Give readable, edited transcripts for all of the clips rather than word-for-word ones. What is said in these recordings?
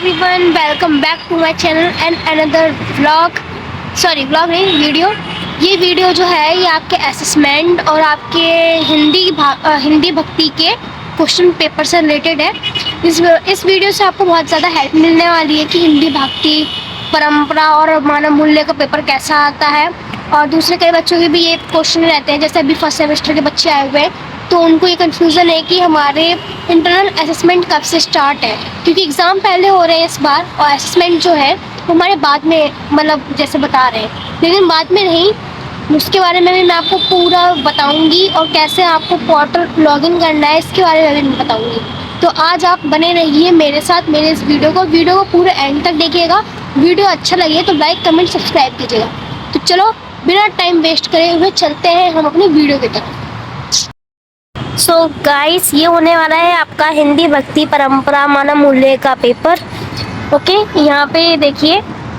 Everyone, welcome back to my channel and another vlog नहीं video. ये video जो है ये आपके असेसमेंट और आपके हिंदी भक्ति के क्वेश्चन पेपर से रिलेटेड है। इस वीडियो से आपको बहुत ज़्यादा हेल्प मिलने वाली है कि हिंदी भक्ति परंपरा और मानव मूल्य का पेपर कैसा आता है। और दूसरे कई बच्चों के भी ये क्वेश्चन रहते हैं, जैसे अभी फर्स्ट सेमेस्टर के बच्चे आए हुए हैं तो उनको ये कन्फ्यूज़न है कि हमारे इंटरनल असेसमेंट कब से स्टार्ट है, क्योंकि एग्ज़ाम पहले हो रहे हैं इस बार और असेसमेंट जो है वो हमारे बाद में मतलब जैसे बता रहे हैं, लेकिन बाद में नहीं। उसके बारे में भी मैं आपको पूरा बताऊंगी और कैसे आपको पोर्टल लॉगिन करना है इसके बारे में भी मैं बताऊंगी। तो आज आप बने रहिए मेरे साथ मेरे इस वीडियो को पूरे एंड तक देखिएगा। वीडियो अच्छा लगे तो लाइक कमेंट सब्सक्राइब कीजिएगा। तो चलो बिना टाइम वेस्ट करे हुए चलते हैं हम अपनी वीडियो की तरफ। सो गाइस, ये होने वाला है आपका हिंदी भक्ति परंपरा मानव मूल्य का पेपर। ओके, यहाँ पे देखिए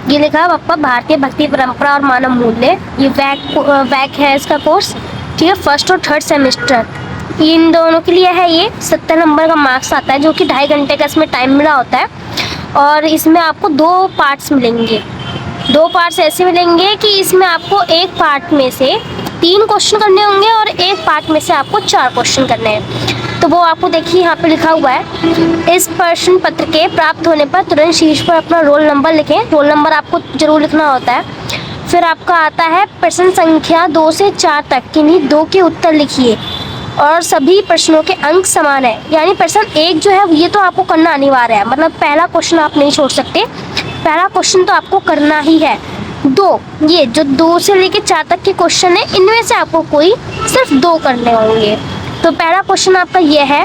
ये लिखा है आपका भारतीय भक्ति परंपरा और मानव मूल्य। ये वैक है इसका कोर्स, ठीक है, फर्स्ट और थर्ड सेमेस्टर इन दोनों के लिए है। ये 70 नंबर का मार्क्स आता है, जो कि 2.5 घंटे का इसमें टाइम मिला होता है। और इसमें आपको 2 पार्ट्स मिलेंगे। 2 पार्ट्स ऐसे मिलेंगे कि इसमें आपको एक पार्ट में से 3 क्वेश्चन करने होंगे और एक पार्ट में से आपको 4 क्वेश्चन करने हैं। तो वो आपको देखिए यहाँ पे लिखा हुआ है, इस प्रश्न पत्र के प्राप्त होने पर तुरंत शीर्ष पर अपना रोल नंबर लिखें। रोल नंबर आपको जरूर लिखना होता है। फिर आपका आता है प्रश्न संख्या 2 से 4 तक, किन्हीं 2 के उत्तर लिखिए और सभी प्रश्नों के अंक समान है। यानी प्रश्न 1 जो है ये तो आपको करना अनिवार्य है, मतलब पहला क्वेश्चन आप नहीं छोड़ सकते, पहला क्वेश्चन तो आपको करना ही है। 2 ये जो 2 से लेके 4 तक के क्वेश्चन है, इनमें से आपको कोई सिर्फ 2 करने होंगे। तो पहला क्वेश्चन आपका ये है,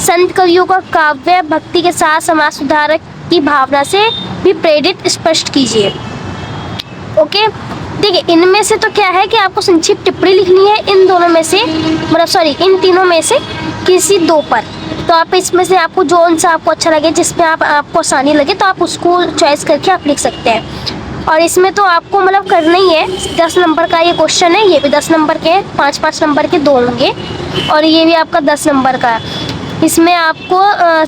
संत कवियों का काव्य भक्ति के साथ समाज सुधारक की भावना से भी प्रेरित स्पष्ट कीजिए। ओके, देखिए इनमें से तो क्या है कि आपको संक्षिप्त टिप्पणी लिखनी है इन दोनों में से, इन तीनों में से किसी 2 पर। तो आप इसमें से आपको जो सा आपको अच्छा लगे, जिसमें आपको आसानी लगे, तो आप उसको चॉइस करके आप लिख सकते हैं। और इसमें तो आपको करना ही है। 10 नंबर का ये क्वेश्चन है, ये भी 10 नंबर के 5-5 नंबर के 2 होंगे और ये भी आपका 10 नंबर का। इसमें आपको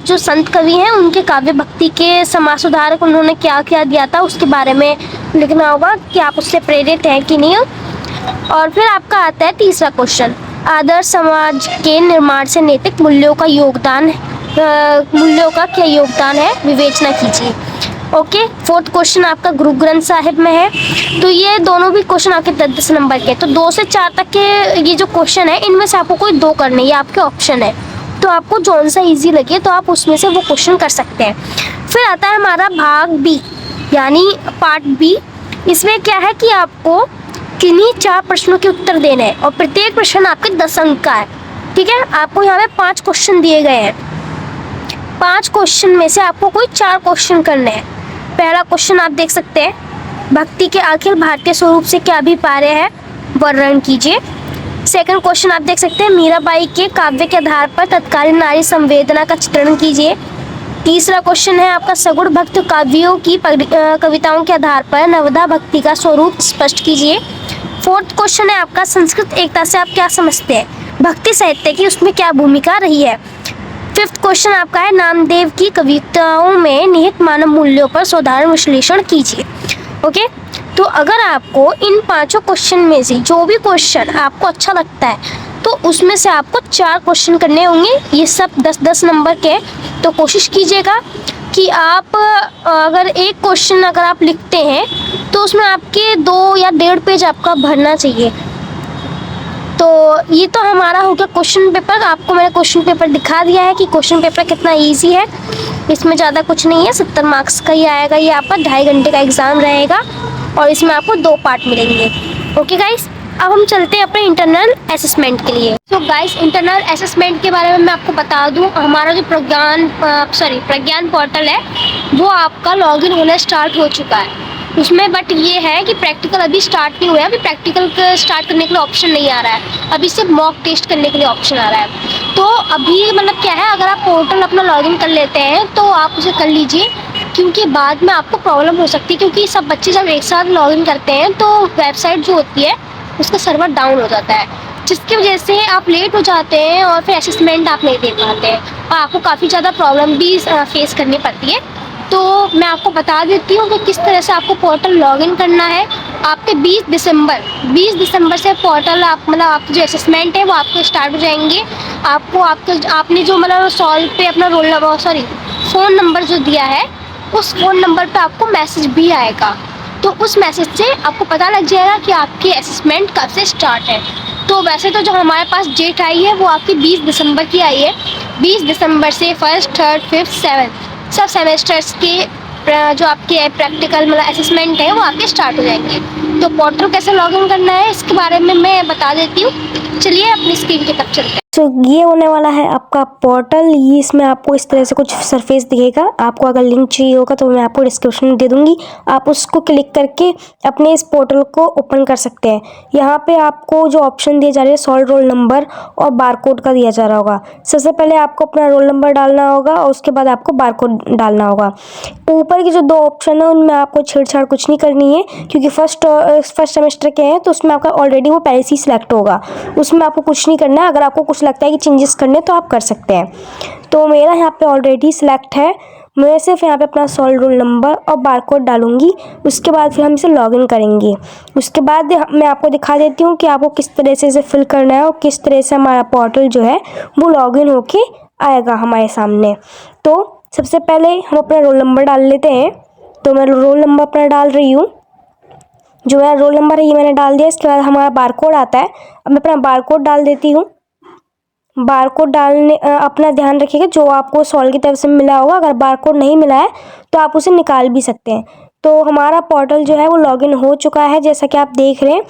जो संत कवि हैं उनके काव्य भक्ति के समाज सुधारक उन्होंने क्या क्या दिया था उसके बारे में लिखना होगा कि आप उससे प्रेरित हैं कि नहीं। और फिर आपका आता है तीसरा क्वेश्चन, आदर्श समाज के निर्माण से नैतिक मूल्यों का क्या योगदान है, विवेचना कीजिए। ओके, 4th क्वेश्चन आपका गुरु ग्रंथ साहिब में है। तो ये दोनों भी क्वेश्चन आपके 10 नंबर के। तो 2 से 4 तक के ये जो क्वेश्चन है इनमें से आपको कोई 2 करने, ये आपके ऑप्शन है। तो आपको जौन सा इजी लगे तो आप उसमें से वो क्वेश्चन कर सकते हैं। फिर आता है हमारा भाग बी, यानी पार्ट बी। इसमें क्या है कि आपको किन्हीं 4 प्रश्नों के उत्तर देने हैं और प्रत्येक प्रश्न आपके 10 अंक का है। ठीक है, आपको यहाँ पे 5 क्वेश्चन दिए गए हैं। 5 क्वेश्चन में से आपको कोई 4 क्वेश्चन करने हैं। पहला क्वेश्चन आप देख सकते हैं, भक्ति के अखिल भारतीय स्वरूप से क्या अभिप्राय है, वर्णन कीजिए। सेकंड क्वेश्चन आप देख सकते हैं, मीराबाई के काव्य के आधार पर तत्कालीन नारी संवेदना का चित्रण कीजिए। तीसरा क्वेश्चन है आपका, सगुण भक्त काव्यों की कविताओं के आधार पर नवदा भक्ति का स्वरूप स्पष्ट कीजिए। 4th क्वेश्चन है आपका, संस्कृत एकता से आप क्या समझते हैं, भक्ति साहित्य की उसमें क्या भूमिका रही है। 5th क्वेश्चन आपका है, नामदेव की कविताओं में निहित मानव मूल्यों पर साधारण विश्लेषण कीजिए। ओके, तो अगर आपको इन 5 क्वेश्चन में से जो भी क्वेश्चन आपको अच्छा लगता है तो उसमें से आपको 4 क्वेश्चन करने होंगे। ये सब 10-10 नंबर के। तो कोशिश कीजिएगा कि आप अगर एक क्वेश्चन अगर आप लिखते हैं तो उसमें आपके 2 या 1.5 पेज आपका भरना चाहिए। तो ये तो हमारा हो गया क्वेश्चन पेपर। आपको मैंने क्वेश्चन पेपर दिखा दिया है कि क्वेश्चन पेपर कितना इजी है। इसमें ज़्यादा कुछ नहीं है, 70 मार्क्स का ही आएगा। ये आपका 2.5 घंटे का एग्ज़ाम रहेगा और इसमें आपको 2 पार्ट मिलेंगे। ओके गाइस, अब हम चलते हैं अपने इंटरनल असेसमेंट के लिए। तो गाइस, इंटरनल असेसमेंट के बारे में मैं आपको बता दूं, हमारा जो प्रज्ञान पोर्टल है वो आपका लॉगिन होना स्टार्ट हो चुका है उसमें। बट ये है कि प्रैक्टिकल अभी स्टार्ट नहीं हुआ है। अभी प्रैक्टिकल स्टार्ट करने के लिए ऑप्शन नहीं आ रहा है, अभी सिर्फ मॉक टेस्ट करने के लिए ऑप्शन आ रहा है। तो अभी क्या है, अगर आप पोर्टल अपना लॉगिन कर लेते हैं तो आप उसे कर लीजिए, क्योंकि बाद में आपको प्रॉब्लम हो सकती है। क्योंकि सब बच्चे जब एक साथ लॉगिन करते हैं तो वेबसाइट जो होती है उसका सर्वर डाउन हो जाता है, जिसकी वजह से आप लेट हो जाते हैं और फिर असेसमेंट आप नहीं दे पाते हैं और आपको काफ़ी ज़्यादा प्रॉब्लम भी फेस करनी पड़ती है। तो मैं आपको बता देती हूँ कि किस तरह से आपको पोर्टल लॉगिन करना है। आपके 20 दिसंबर से पोर्टल आप मतलब आपके जो असेसमेंट है वो आपको स्टार्ट हो जाएंगे। आपको आपने जो मतलब सॉल्व पे अपना रोल नंबर फ़ोन नंबर जो दिया है, उस फ़ोन नंबर पे आपको मैसेज भी आएगा। तो उस मैसेज से आपको पता लग जाएगा कि आपकी असेसमेंट कब से स्टार्ट है। तो वैसे तो जो हमारे पास डेट आई है वो आपकी 20 दिसंबर की आई है। 20 दिसंबर से फर्स्ट, थर्ड, फिफ्थ, सेवन्थ सब सेमेस्टर्स के जो आपके प्रैक्टिकल मतलब असेसमेंट है वो आपके स्टार्ट हो जाएंगे। तो पोर्टल कैसे लॉगिन करना है इसके बारे में मैं बता देती हूँ। चलिए अपनी स्क्रीन की तरफ चलते हैं। तो ये होने वाला है आपका पोर्टल। ये इसमें आपको इस तरह से कुछ सरफेस दिखेगा। आपको अगर लिंक चाहिए होगा तो मैं आपको डिस्क्रिप्शन में दे दूंगी, आप उसको क्लिक करके अपने इस पोर्टल को ओपन कर सकते हैं। यहाँ पे आपको जो ऑप्शन दिए जा रहे हैं सॉल्व रोल नंबर और बारकोड का दिया जा रहा होगा। सबसे पहले आपको अपना रोल नंबर डालना होगा और उसके बाद आपको बारकोड डालना होगा। ऊपर की जो दो ऑप्शन है उनमें आपको छेड़छाड़ कुछ नहीं करनी है, क्योंकि फर्स्ट सेमेस्टर के हैं तो उसमें आपका ऑलरेडी वो पहले से ही सिलेक्ट होगा, उसमें आपको कुछ नहीं करना है। अगर आपको कुछ लगता है कि चेंजेस करने तो आप कर सकते हैं। तो मेरा यहाँ पे ऑलरेडी सिलेक्ट है, मैं सिर्फ यहाँ पे अपना सॉल्व रोल नंबर और बारकोड डालूंगी। उसके बाद फिर हम इसे लॉगिन करेंगे। उसके बाद मैं आपको दिखा देती हूँ कि आपको किस तरह से इसे फिल करना है और किस तरह से हमारा पोर्टल जो है वो लॉगिन होके आएगा हमारे सामने। तो सबसे पहले हम अपना रोल नंबर डाल लेते हैं। तो मैं रोल नंबर अपना डाल रही हूँ। जो मेरा रोल नंबर है ये मैंने डाल दिया। इसके बाद हमारा बारकोड आता है। अब मैं अपना बारकोड डाल देती हूँ। बारकोड डालने अपना ध्यान रखिएगा जो आपको सॉल्व की तरफ से मिला होगा, अगर बारकोड नहीं मिला है तो आप उसे निकाल भी सकते हैं। तो हमारा पोर्टल जो है वो लॉगिन हो चुका है, जैसा कि आप देख रहे हैं।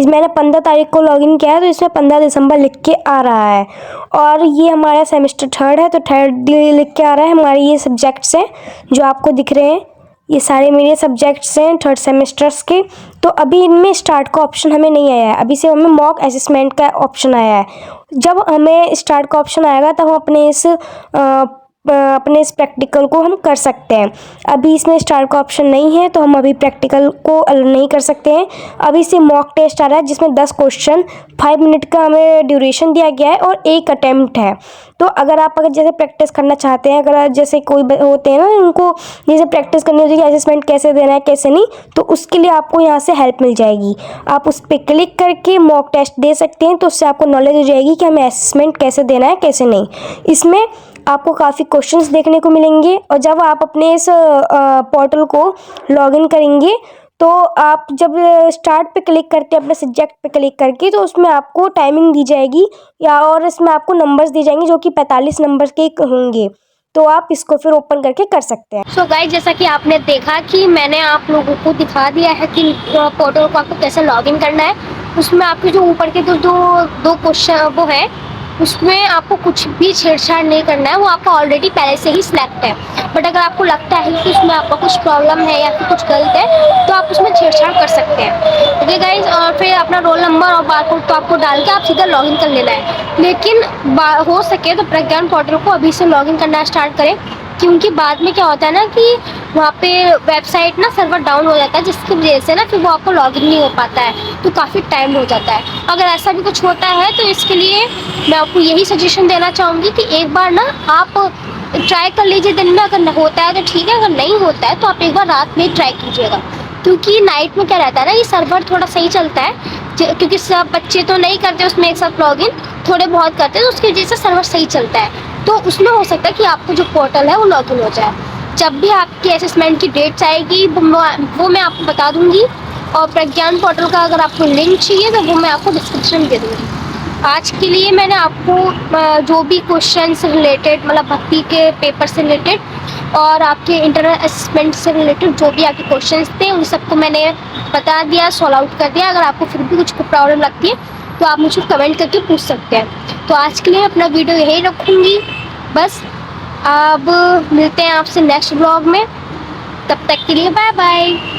मैंने 15 तारीख को लॉगिन किया है तो इसमें 15 दिसंबर लिख के आ रहा है। और ये हमारा सेमेस्टर थर्ड है तो थर्ड लिख के आ रहा है। हमारे ये सब्जेक्ट्स हैं जो आपको दिख रहे हैं, ये सारे मेरे सब्जेक्ट्स हैं थर्ड सेमेस्टर्स के। तो अभी इनमें स्टार्ट का ऑप्शन हमें नहीं आया है, अभी से हमें मॉक असेसमेंट का ऑप्शन आया है। जब हमें स्टार्ट का ऑप्शन आएगा तब हम अपने इस प्रैक्टिकल को हम कर सकते हैं। अभी इसमें स्टार्ट का ऑप्शन नहीं है तो हम अभी प्रैक्टिकल को नहीं कर सकते हैं। अभी से मॉक टेस्ट आ रहा है जिसमें 10 क्वेश्चन 5 मिनट का हमें ड्यूरेशन दिया गया है और एक अटेम्प्ट है। तो अगर जैसे प्रैक्टिस करना चाहते हैं, अगर जैसे कोई होते हैं ना उनको जैसे प्रैक्टिस करनी होती है कि असेसमेंट कैसे देना है कैसे नहीं, तो उसके लिए आपको यहाँ से हेल्प मिल जाएगी। आप उस पर क्लिक करके मॉक टेस्ट दे सकते हैं, तो उससे आपको नॉलेज हो जाएगी कि हमें असेसमेंट कैसे देना है कैसे नहीं। इसमें आपको काफ़ी क्वेश्चंस देखने को मिलेंगे और जब आप अपने इस पोर्टल को लॉगिन करेंगे तो आप जब स्टार्ट पे क्लिक करते हैं अपने सब्जेक्ट पे क्लिक करके, तो उसमें आपको टाइमिंग दी जाएगी या और इसमें आपको नंबर्स दिए जाएंगे जो कि 45 नंबर के होंगे। तो आप इसको फिर ओपन करके कर सकते हैं। सो गाइस, जैसा कि आपने देखा कि मैंने आप लोगों को दिखा दिया है कि पोर्टल को आपको कैसे लॉगिन करना है। उसमें आपके जो ऊपर के दो क्वेश्चन वो है, उसमें आपको कुछ भी छेड़छाड़ नहीं करना है, वो आपका ऑलरेडी पहले से ही सिलेक्ट है। बट अगर आपको लगता है कि उसमें आपका कुछ प्रॉब्लम है या फिर कुछ गलत है तो आप उसमें छेड़छाड़ कर सकते हैं। ओके गाइज, और फिर अपना रोल नंबर और बारकोड तो आपको डाल के आप सीधा लॉगिन कर लेना है। लेकिन हो सके तो प्रज्ञान पोर्टल को अभी से लॉगिन करना स्टार्ट करें, क्योंकि बाद में क्या होता है ना कि वहाँ पे वेबसाइट ना सर्वर डाउन हो जाता है, जिसकी वजह से ना फिर वो आपको लॉगिन नहीं हो पाता है, तो काफ़ी टाइम हो जाता है। अगर ऐसा भी कुछ होता है तो इसके लिए मैं आपको यही सजेशन देना चाहूँगी कि एक बार ना आप ट्राई कर लीजिए दिन में। अगर होता है तो ठीक है, अगर नहीं होता है तो आप एक बार रात में ट्राई कीजिएगा, क्योंकि नाइट में क्या रहता है ना ये सर्वर थोड़ा सही चलता है, क्योंकि सब बच्चे तो नहीं करते उसमें एक साथ लॉगिन, थोड़े बहुत करते हैं, तो उसकी वजह से सर्वर सही चलता है। तो उसमें हो सकता है कि आपको जो पोर्टल है वो लॉगिन हो जाए। जब भी आपकी असेसमेंट की डेट्स आएगी वो मैं आपको बता दूंगी, और प्रज्ञान पोर्टल का अगर आपको लिंक चाहिए तो वो मैं आपको डिस्क्रिप्शन में दे दूँगी। आज के लिए मैंने आपको जो भी क्वेश्चन से रिलेटेड मतलब भक्ति के पेपर से रिलेटेड और आपके इंटरनल असेसमेंट से रिलेटेड जो भी आपके क्वेश्चंस थे उन सबको मैंने बता दिया, सॉल्व आउट कर दिया। अगर आपको फिर भी कुछ प्रॉब्लम लगती है तो आप मुझे कमेंट करके पूछ सकते हैं। तो आज के लिए अपना वीडियो यहीं रखूँगी बस। अब मिलते हैं आपसे नेक्स्ट ब्लॉग में, तब तक के लिए बाय बाय।